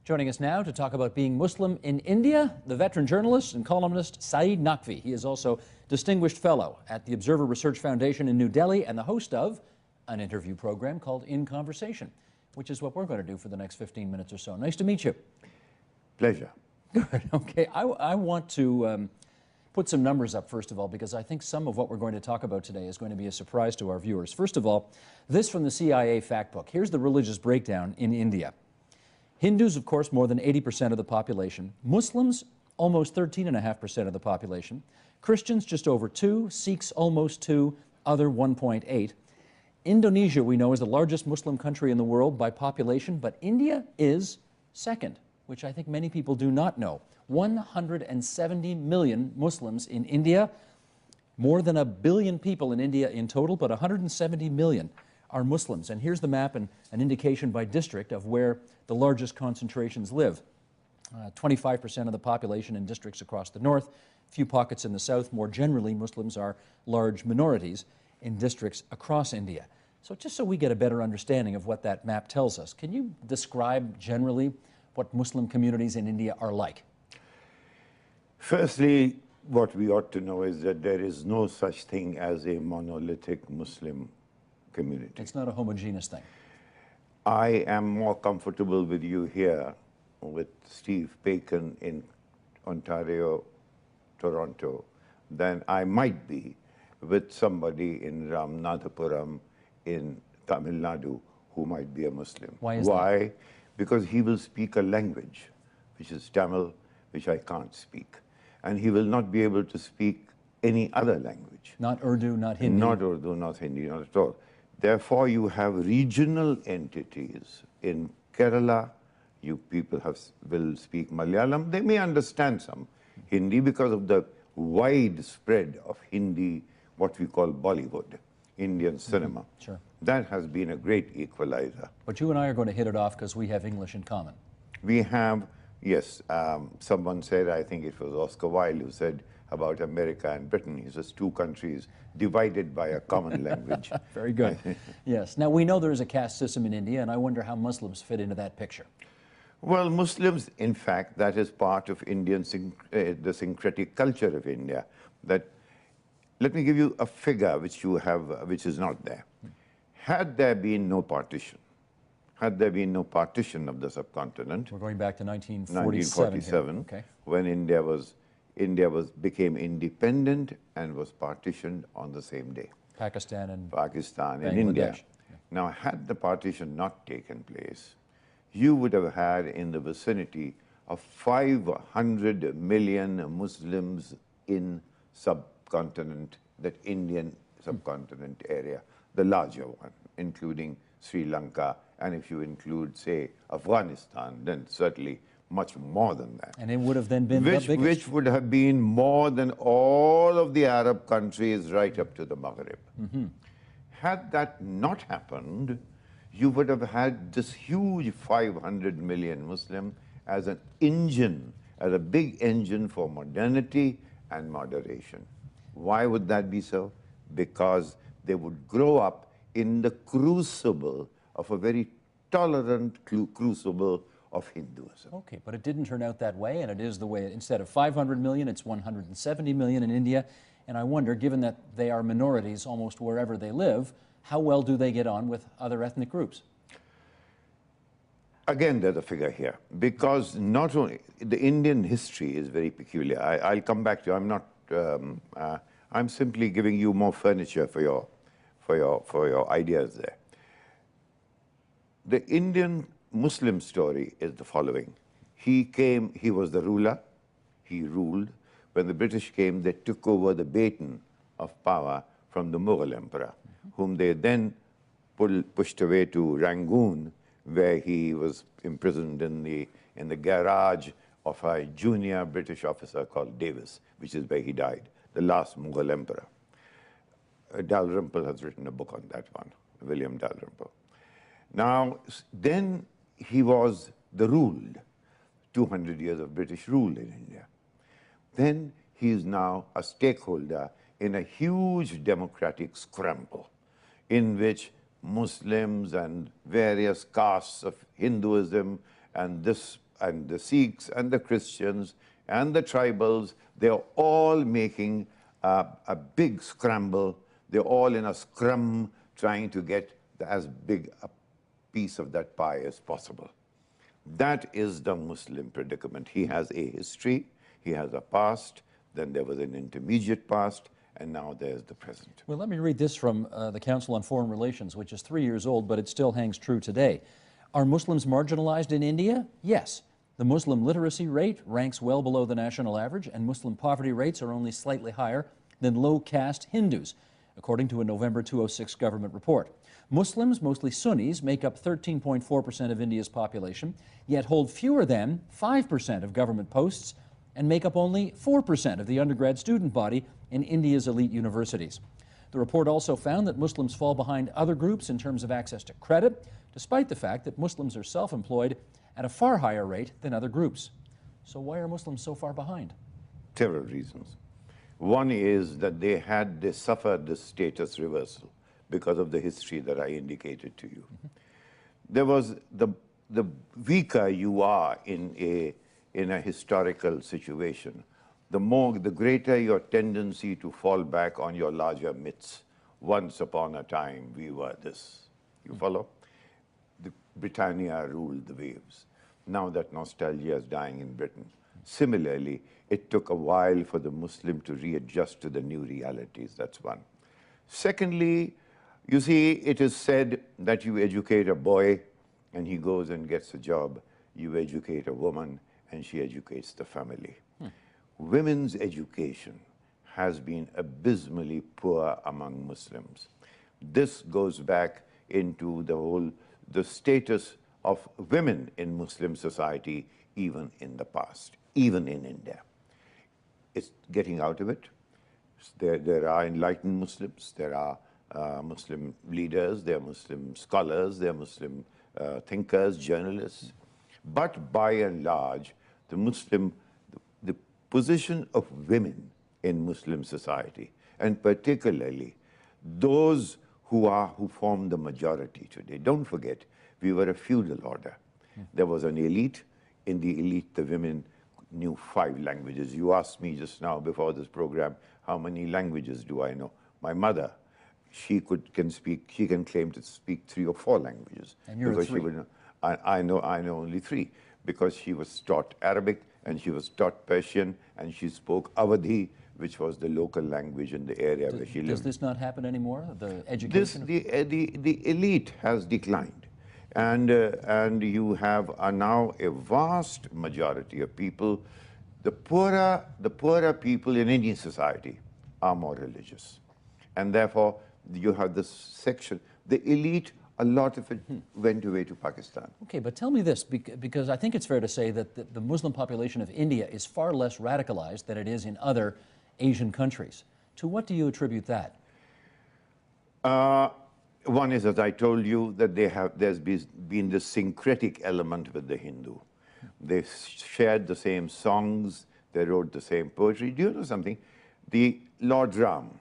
Joining us now to talk about being Muslim in India, the veteran journalist and columnist Saeed Naqvi. He is also Distinguished Fellow at the Observer Research Foundation in New Delhi and the host of an interview program called In Conversation, which is what we're going to do for the next 15 minutes or so. Nice to meet you. Pleasure. Good. Okay. I want to put some numbers up, first of all, because I think some of what we're going to talk about today is going to be a surprise to our viewers. First of all, this from the CIA fact book. Here's the religious breakdown in India. Hindus, of course, more than 80% of the population. Muslims, almost 13.5% of the population. Christians, just over 2. Sikhs, almost 2. Other, 1.8. Indonesia, we know, is the largest Muslim country in the world by population, but India is second, which I think many people do not know. 170 million Muslims in India. More than 1 billion people in India in total, but 170 million are Muslims. And here's the map and an indication by district of where the largest concentrations live. 25% of the population in districts across the north, a few pockets in the south. More generally, Muslims are large minorities in districts across India. So just so we get a better understanding of what that map tells us, can you describe generally what Muslim communities in India are like? Firstly, what we ought to know is that there is no such thing as a monolithic Muslim community. It's not a homogeneous thing. I am more comfortable with you here with Steve Bacon in Ontario, Toronto, than I might be with somebody in Ramanathapuram in Tamil Nadu who might be a Muslim. Why is that? Because he will speak a language, which is Tamil, which I can't speak. And he will not be able to speak any other language. Not Urdu, not Hindi? Not Urdu, not Hindi, not at all. Therefore, you have regional entities. In Kerala, you people will speak Malayalam. They may understand some Hindi because of the wide spread of Hindi, what we call Bollywood, Indian cinema. Sure. That has been a great equalizer. But you and I are going to hit it off because we have English in common. We have, yes, someone said, I think it was Oscar Wilde, who said about America and Britain, he says, two countries divided by a common language. Very good. Yes. Now, we know there is a caste system in India, and I wonder how Muslims fit into that picture. Well, Muslims, in fact, that is part of Indian, the syncretic culture of India. That, let me give you a figure which you have, which is not there. Had there been no partition, of the subcontinent, We're going back to 1947. Okay. When India became independent and was partitioned on the same day. Pakistan and India. Yeah. Now, had the partition not taken place, you would have had in the vicinity of 500 million Muslims in subcontinent, that Indian subcontinent area, the larger one, including Sri Lanka, and if you include, say, Afghanistan, then certainly much more than that. And it would have then been the biggest. Which would have been more than all of the Arab countries right up to the Maghreb. Had that not happened, you would have had this huge 500 million Muslim as an engine, as a big engine for modernity and moderation. Why would that be so? Because they would grow up in the crucible of a very tolerant crucible of Hinduism. Okay, but it didn't turn out that way, and it is the way, instead of 500 million, it's 170 million in India. And I wonder, given that they are minorities almost wherever they live, how well do they get on with other ethnic groups? Again, there's a figure here, because not only, the Indian history is very peculiar. I'll come back to you. I'm not, I'm simply giving you more furniture for your ideas there. The Indian Muslim story is the following. He was the ruler, he ruled. When the British came, they took over the baton of power from the Mughal emperor, whom they then pushed away to Rangoon, where he was imprisoned in the garage of a junior British officer called Davis, which is where he died, the last Mughal emperor. Dalrymple has written a book on that one, William Dalrymple. Now, then he was the ruled, 200 years of British rule in India. Then he is now a stakeholder in a huge democratic scramble in which Muslims and various castes of Hinduism and this and the Sikhs and the Christians and the tribals, they're all making a big scramble. They're all in a scrum trying to get as big a piece of that pie as possible. That is the Muslim predicament. He has a history, he has a past, then there was an intermediate past, and now there's the present. Well, let me read this from the Council on Foreign Relations, which is 3 years old, but it still hangs true today. Are Muslims marginalized in India? Yes. The Muslim literacy rate ranks well below the national average, and Muslim poverty rates are only slightly higher than low-caste Hindus, according to a November 2006 government report. Muslims, mostly Sunnis, make up 13.4% of India's population, yet hold fewer than 5% of government posts and make up only 4% of the undergrad student body in India's elite universities. The report also found that Muslims fall behind other groups in terms of access to credit, despite the fact that Muslims are self-employed at a far higher rate than other groups. So why are Muslims so far behind? Several reasons. One is that they suffered the status reversal because of the history that I indicated to you. There was the weaker you are in a historical situation, the greater your tendency to fall back on your larger myths. Once upon a time, we were this. You follow? The Britannia ruled the waves. Now that nostalgia is dying in Britain. Similarly, it took a while for the Muslim to readjust to the new realities. That's one. Secondly, you see, it is said that you educate a boy and he goes and gets a job. You educate a woman and she educates the family. Women's education has been abysmally poor among Muslims. This goes back into the status of women in Muslim society, even in the past, even in India. It's getting out of it. There are enlightened Muslims, there are Muslim leaders, there are Muslim scholars, there are Muslim thinkers, journalists. But by and large, the position of women in Muslim society, and particularly those who form the majority today. Don't forget, we were a feudal order. There was an elite. In the elite, the women knew 5 languages. You asked me just now before this program, how many languages do I know? My mother, she can claim to speak 3 or 4 languages. And you're because 3. I know only 3, because she was taught Arabic and she was taught Persian and she spoke Awadhi, which was the local language in the area where she lived. Does this not happen anymore, the education? The elite has declined. And you have now a vast majority of people. The poorer people in any society are more religious. And therefore, you have this section. The elite, a lot of it went away to Pakistan. Okay, but tell me this, because I think it's fair to say that the Muslim population of India is far less radicalized than it is in other Asian countries. To what do you attribute that? One is, as I told you, that there's been this syncretic element with the Hindu. They shared the same songs, they wrote the same poetry. Do you know something? The Lord Ram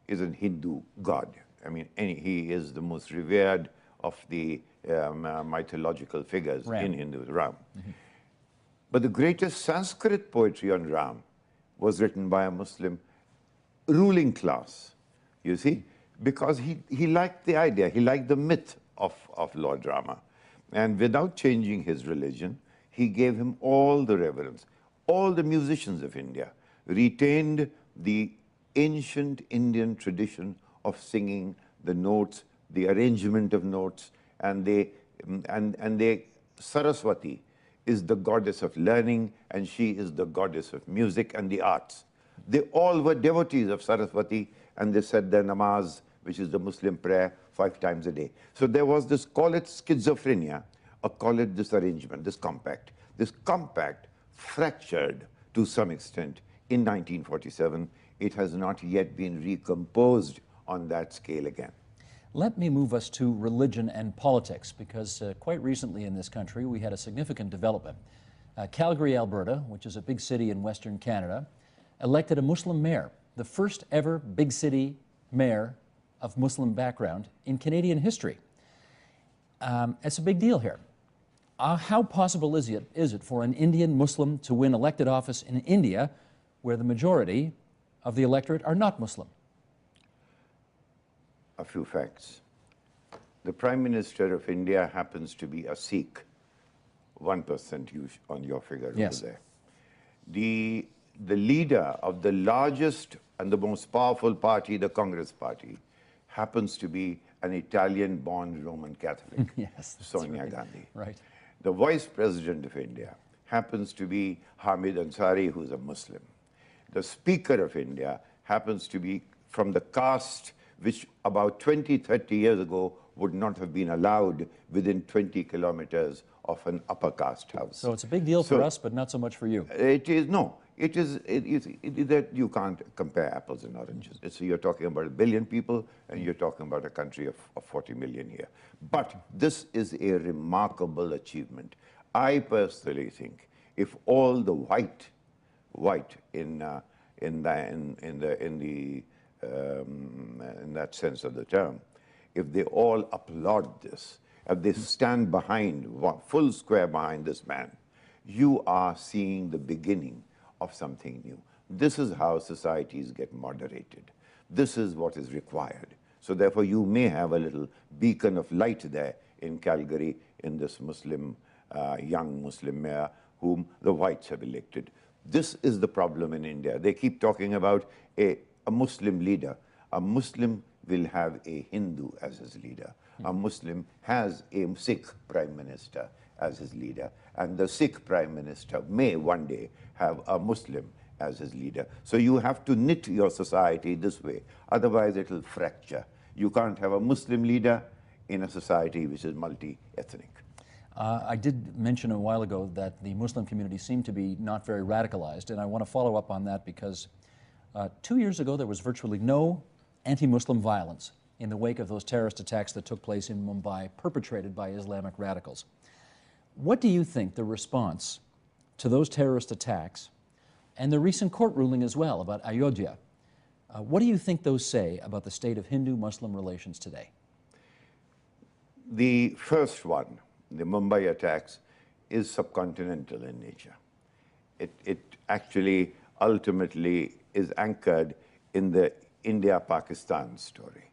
is a Hindu god. I mean, he is the most revered of the mythological figures in Hinduism, Ram. But the greatest Sanskrit poetry on Ram was written by a Muslim ruling class, you see, because he liked the idea, he liked the myth of Lord Rama. And without changing his religion, he gave him all the reverence. All the musicians of India retained the ancient Indian tradition of singing the notes, the arrangement of notes, and Saraswati is the goddess of learning, and she is the goddess of music and the arts. They all were devotees of Saraswati, and they said their namaz, which is the Muslim prayer, 5 times a day. So there was this, call it schizophrenia, or call it disarrangement, this compact. This compact fractured to some extent in 1947. It has not yet been recomposed on that scale again. Let me move us to religion and politics, because quite recently in this country we had a significant development. Calgary, Alberta, which is a big city in Western Canada, elected a Muslim mayor, the first ever big city mayor of Muslim background in Canadian history. It's a big deal here. How possible is it for an Indian Muslim to win elected office in India where the majority of the electorate are not Muslim? A few facts. The Prime Minister of India happens to be a Sikh, 1% on your figure Yes. over there. The leader of the largest and the most powerful party, the Congress Party, happens to be an Italian-born Roman Catholic, Yes, that's Sonia right. Gandhi. Right. The Vice President of India happens to be Hamid Ansari, who's a Muslim. The Speaker of India happens to be from the caste which about 20, 30 years ago would not have been allowed within 20 kilometers of an upper caste house. So it's a big deal for us, but not so much for you. It is, no. It is that you can't compare apples and oranges. You're talking about 1 billion people, and you're talking about a country of 40 million here. But this is a remarkable achievement. I personally think if all the white in that sense of the term, if they all applaud this, if they stand behind, full square behind this man, you are seeing the beginning of something new. This is how societies get moderated. This is what is required. So therefore, you may have a little beacon of light there in Calgary in this Muslim, young Muslim mayor whom the whites have elected. This is the problem in India. They keep talking about a Muslim leader. A Muslim will have a Hindu as his leader. A Muslim has a Sikh prime minister as his leader. And the Sikh prime minister may one day have a Muslim as his leader. So you have to knit your society this way. Otherwise, it will fracture. You can't have a Muslim leader in a society which is multi-ethnic. I did mention a while ago that the Muslim community seemed to be not very radicalized, and I want to follow up on that because 2 years ago there was virtually no anti-Muslim violence in the wake of those terrorist attacks that took place in Mumbai, perpetrated by Islamic radicals. What do you think the response to those terrorist attacks and the recent court ruling as well about Ayodhya, what do you think those say about the state of Hindu-Muslim relations today? The first one, the Mumbai attacks, is subcontinental in nature. It actually ultimately is anchored in the India-Pakistan story,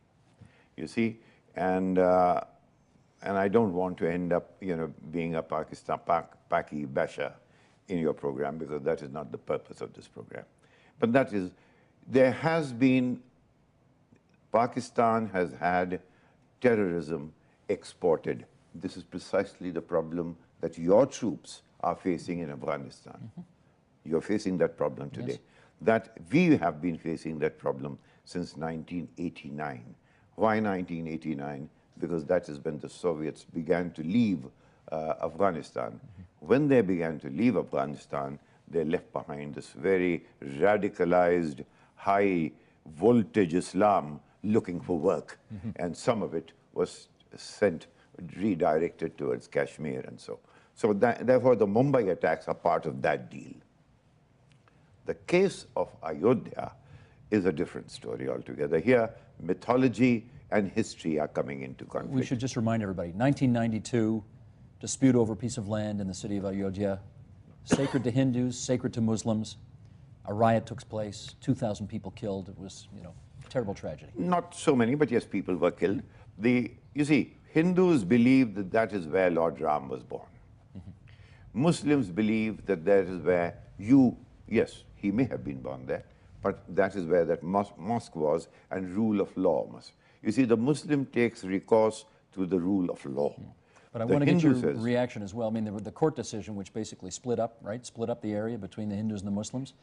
you see, and I don't want to end up, being a Paki basher in your program because that is not the purpose of this program. But that is, Pakistan has had terrorism exported. This is precisely the problem that your troops are facing in Afghanistan. Mm-hmm. You're facing that problem today. Yes. That we have been facing that problem since 1989. Why 1989? Because that is when the Soviets began to leave Afghanistan. Mm-hmm. When they began to leave Afghanistan, they left behind this very radicalized, high voltage Islam looking for work. Mm-hmm. And some of it was redirected towards Kashmir and so. So therefore the Mumbai attacks are part of that deal. The case of Ayodhya is a different story altogether. Here, mythology and history are coming into conflict. We should just remind everybody, 1992, dispute over a piece of land in the city of Ayodhya, sacred to Hindus, sacred to Muslims. A riot took place, 2,000 people killed. It was, a terrible tragedy. Not so many, but yes, people were killed. You see, Hindus believe that that is where Lord Ram was born. Mm-hmm. Muslims believe that that is where yes, he may have been born there, but that is where that mosque was, and rule of law must. You see, the Muslim takes recourse to the rule of law. But I want to get your reaction as well. I mean, the court decision, which basically split up the area between the Hindus and the Muslims.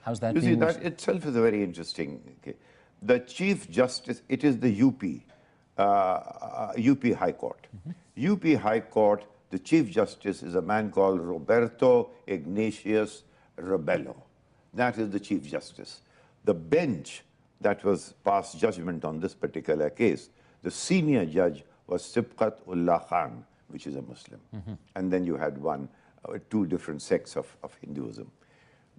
How's that being? You see, that itself is a very interesting. Okay. The Chief Justice, it is the UP High Court. Mm-hmm. UP High Court, the Chief Justice is a man called Roberto Ignatius Rebello. That is the Chief Justice. The bench that was passed judgment on this particular case, the senior judge was Sibqat Ullah Khan, which is a Muslim. Mm-hmm. And then you had two different sects of Hinduism.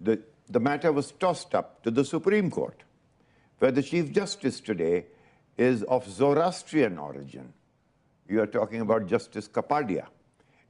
The matter was tossed up to the Supreme Court, where the Chief Justice today is of Zoroastrian origin. You are talking about Justice Kapadia.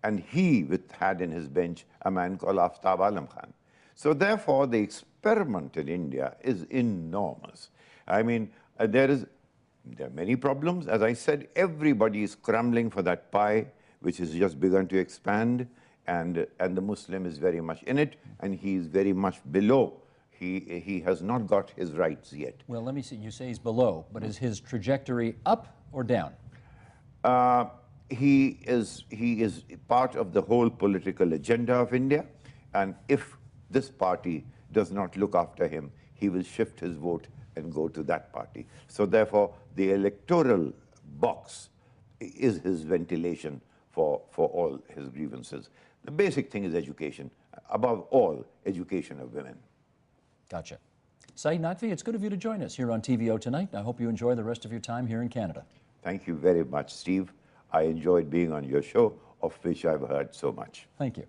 And he had in his bench a man called Aftab Alam Khan. So therefore, the experiment in India is enormous. I mean, there are many problems. As I said, everybody is scrambling for that pie, which has just begun to expand, and the Muslim is very much in it, and he is very much below. He has not got his rights yet. Well, let me see. You say he's below, but is his trajectory up or down? He is part of the whole political agenda of India, and if this party does not look after him, he will shift his vote and go to that party. So therefore, the electoral box is his ventilation for all his grievances. The basic thing is education. Above all, education of women. Gotcha. Saeed Naqvi, it's good of you to join us here on TVO tonight. I hope you enjoy the rest of your time here in Canada. Thank you very much, Steve. I enjoyed being on your show, of which I've heard so much. Thank you.